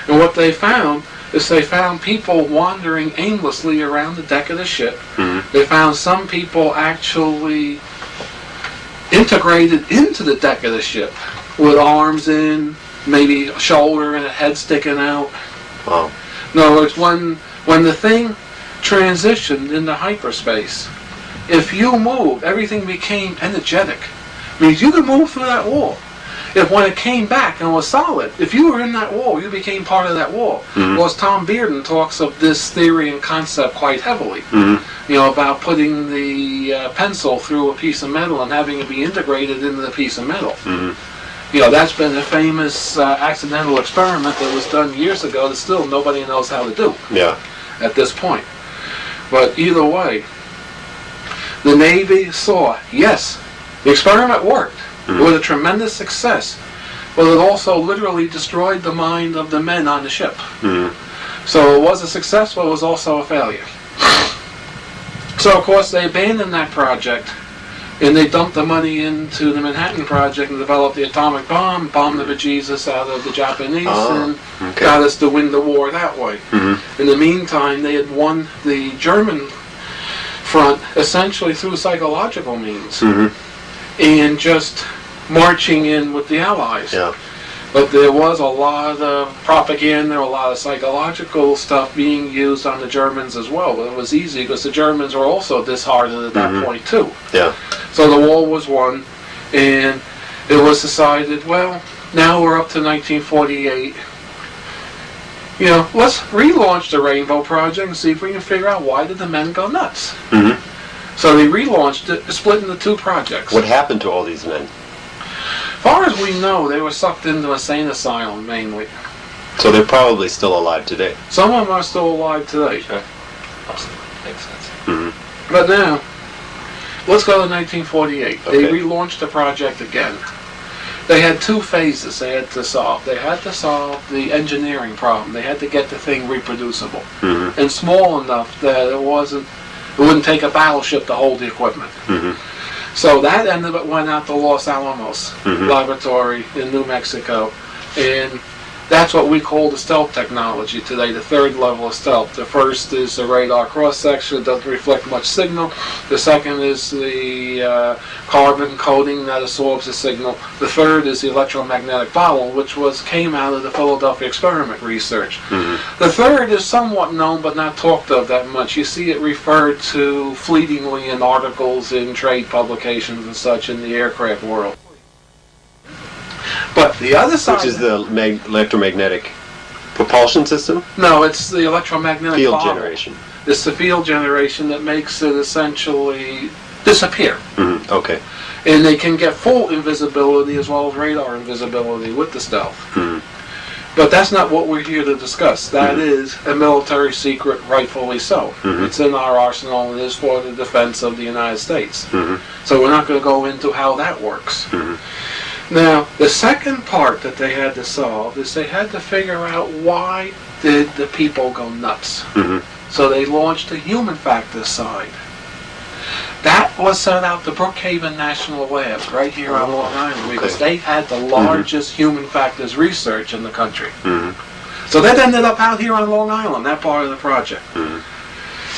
And what they found is they found people wandering aimlessly around the deck of the ship. They found some people actually integrated into the deck of the ship with arms in, maybe a shoulder and a head sticking out. Wow. In other words, when the thing transitioned into hyperspace, if you moved, everything became energetic. Means you could move through that wall. If when it came back and was solid, if you were in that wall, you became part of that wall. Because Tom Bearden talks of this theory and concept quite heavily. You know, about putting the pencil through a piece of metal and having it be integrated into the piece of metal. You know, that's been a famous accidental experiment that was done years ago that still nobody knows how to do at this point. But either way, the Navy saw, yes, the experiment worked. It was a tremendous success, but it also literally destroyed the mind of the men on the ship. So it was a success, but it was also a failure. So of course they abandoned that project, and they dumped the money into the Manhattan Project and developed the atomic bomb, bombed the bejesus out of the Japanese, and got us to win the war that way. In the meantime, they had won the German front essentially through psychological means. And just marching in with the Allies. But there was a lot of propaganda, a lot of psychological stuff being used on the Germans as well. But it was easy because the Germans were also disheartened at that point too. So the war was won, and it was decided, well, now we're up to 1948. You know, let's relaunch the Rainbow Project and see if we can figure out why did the men go nuts. So they relaunched it, split into two projects. What happened to all these men? As far as we know, they were sucked into a sane asylum mainly. So they're probably still alive today. Some of them are still alive today. Sure. Makes sense. But now, let's go to 1948. Okay. They relaunched the project again. They had two phases they had to solve. They had to solve the engineering problem. They had to get the thing reproducible and small enough that it wouldn't take a battleship to hold the equipment. So that ended up went out to Los Alamos Laboratory in New Mexico, and that's what we call the stealth technology today, the third level of stealth. The first is the radar cross-section, it doesn't reflect much signal. The second is the carbon coating that absorbs the signal. The third is the electromagnetic bottle, which came out of the Philadelphia experiment research. The third is somewhat known but not talked of that much. You see it referred to fleetingly in articles in trade publications and such in the aircraft world. But the other side... Which is the electromagnetic propulsion system? No, it's the electromagnetic field bottle. generation. It's the field generation that makes it essentially disappear. Okay. And they can get full invisibility as well as radar invisibility with the stealth. But that's not what we're here to discuss. That is a military secret, rightfully so. It's in our arsenal and it is for the defense of the United States. So we're not going to go into how that works. Now, the second part that they had to solve is they had to figure out why did the people go nuts. So they launched the human factors side. That was sent out to Brookhaven National Labs right here on Long Island because they had the largest human factors research in the country. So that ended up out here on Long Island, that part of the project.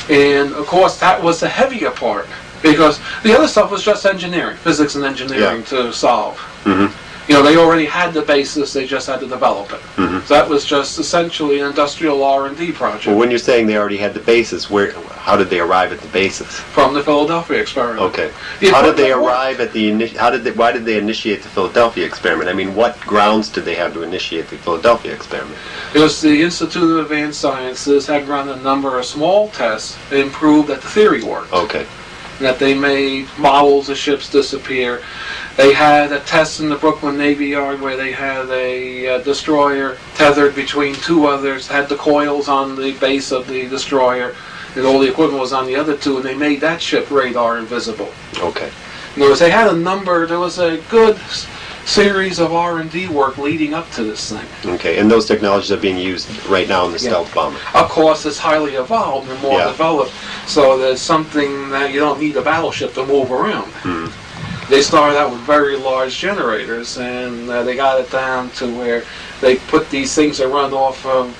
And of course that was the heavier part because the other stuff was just engineering, physics and engineering to solve. You know, they already had the basis, they just had to develop it. So that was just essentially an industrial R&D project. Well, when you're saying they already had the basis, how did they arrive at the basis? From the Philadelphia experiment. Okay. How did they arrive at why did they initiate the Philadelphia experiment? I mean, what grounds did they have to initiate the Philadelphia experiment? It was the Institute of Advanced Sciences had run a number of small tests and proved that the theory worked. Okay. That they made models of ships disappear. They had a test in the Brooklyn Navy Yard where they had a destroyer tethered between two others, had the coils on the base of the destroyer, and all the equipment was on the other two, and they made that ship radar invisible. Okay. In other words, they had there was a good series of R&D work leading up to this thing. Okay, and those technologies are being used right now in the stealth bomber. Of course, it's highly evolved and more developed, so there's something that you don't need a battleship to move around. They started out with very large generators, and they got it down to where They put these things that run off of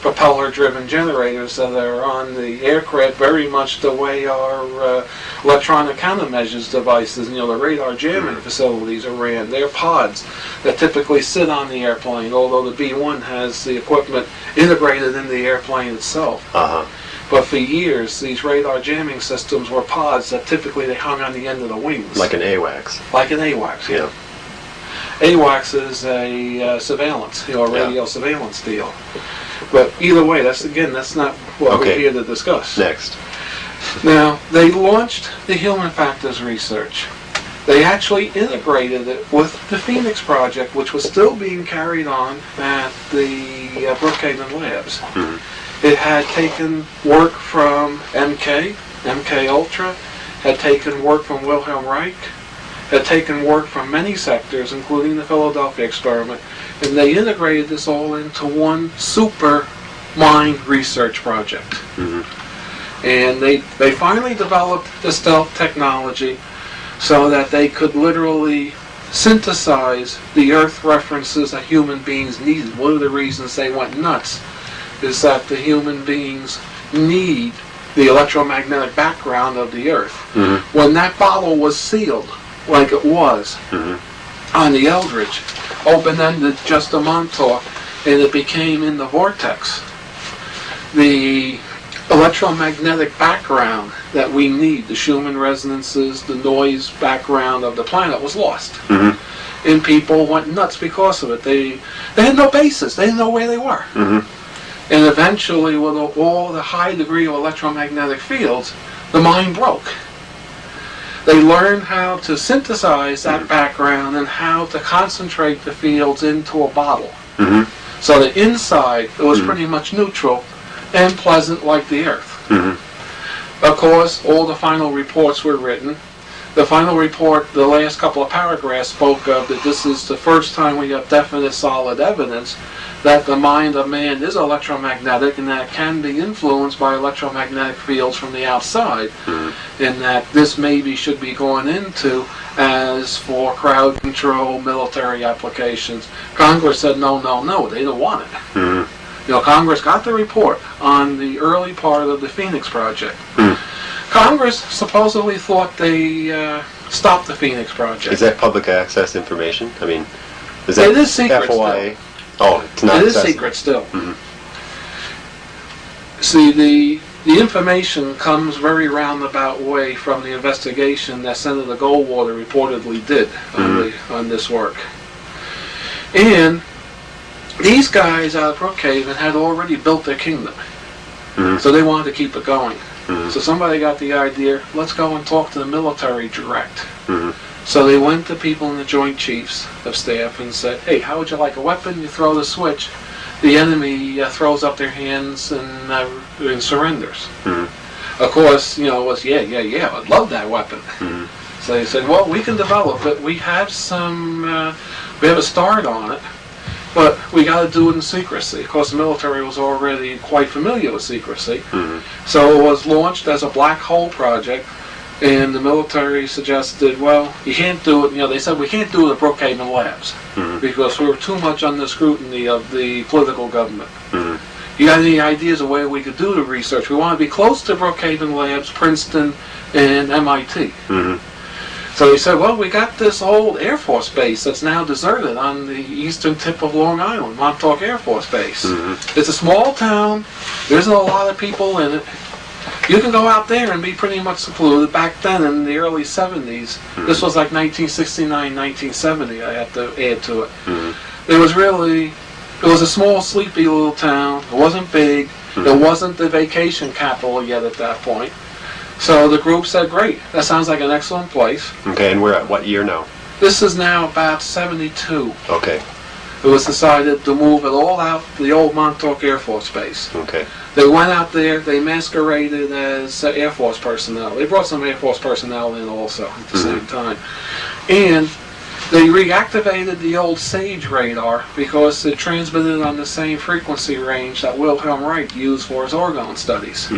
propeller-driven generators that are on the aircraft, very much the way our electronic countermeasures devices, the radar jamming facilities are ran. They're pods that typically sit on the airplane, although the B-1 has the equipment integrated in the airplane itself. But for years, these radar jamming systems were pods that typically they hung on the end of the wings. Like an AWACS. Like an AWACS, yeah. AWACS is a surveillance, a radio surveillance deal. But either way, that's not what we're here to discuss. Next. Now, they launched the human factors research. They actually integrated it with the Phoenix Project, which was still being carried on at the Brookhaven Labs. It had taken work from MK Ultra, had taken work from Wilhelm Reich, had taken work from many sectors, including the Philadelphia experiment, and they integrated this all into one super mind research project. And they finally developed the stealth technology so that they could literally synthesize the Earth references that human beings needed. One of the reasons they went nuts is that the human beings need the electromagnetic background of the Earth. When that bottle was sealed, like it was on the Eldridge, open-ended just a Montauk, and it became in the vortex, the electromagnetic background that we need, the Schumann resonances, the noise background of the planet, was lost. And people went nuts because of it. They had no basis. They didn't know where they were. And eventually, with all the high degree of electromagnetic fields, the mind broke. They learned how to synthesize that background and how to concentrate the fields into a bottle. So the inside, it was pretty much neutral and pleasant like the Earth. Of course, all the final reports were written. The final report, the last couple of paragraphs, spoke of that this is the first time we have definite, solid evidence that the mind of man is electromagnetic and that it can be influenced by electromagnetic fields from the outside, and that this maybe should be going into as for crowd control, military applications. Congress said no, they didn't want it. Congress got the report on the early part of the Phoenix Project. Congress supposedly thought they stopped the Phoenix Project. Is that public access information? I mean, is that it is secret FOIA? still. Oh, it's not. It is secret still. See, the information comes very roundabout way from the investigation that Senator Goldwater reportedly did on this work. And these guys out of Brookhaven had already built their kingdom. So they wanted to keep it going. So somebody got the idea, let's go and talk to the military direct. So they went to people in the Joint Chiefs of Staff and said, hey, how would you like a weapon? You throw the switch. The enemy throws up their hands and surrenders. Of course, it was, I'd love that weapon. So they said, well, we can develop it. We have we have a start on it, but we got to do it in secrecy. Of course, the military was already quite familiar with secrecy. So it was launched as a black hole project, and the military suggested, well, you can't do it. They said, we can't do it at Brookhaven Labs because we were too much under scrutiny of the political government. You got any ideas of where we could do the research? We want to be close to Brookhaven Labs, Princeton, and MIT. So they said, well, we got this old Air Force base that's now deserted on the eastern tip of Long Island, Montauk Air Force Base. It's a small town. There isn't a lot of people in it. You can go out there and be pretty much secluded. Back then, in the early 70s, this was like 1969, 1970, I have to add to it. It was a small, sleepy little town. It wasn't big. It wasn't the vacation capital yet at that point. So the group said, great, that sounds like an excellent place. Okay, and we're at what year now? This is now about 72. Okay. It was decided to move it all out to the old Montauk Air Force Base. Okay. They went out there, they masqueraded as Air Force personnel. They brought some Air Force personnel in also at the same time. And they reactivated the old SAGE radar because it transmitted on the same frequency range that Wilhelm Reich used for his orgone studies.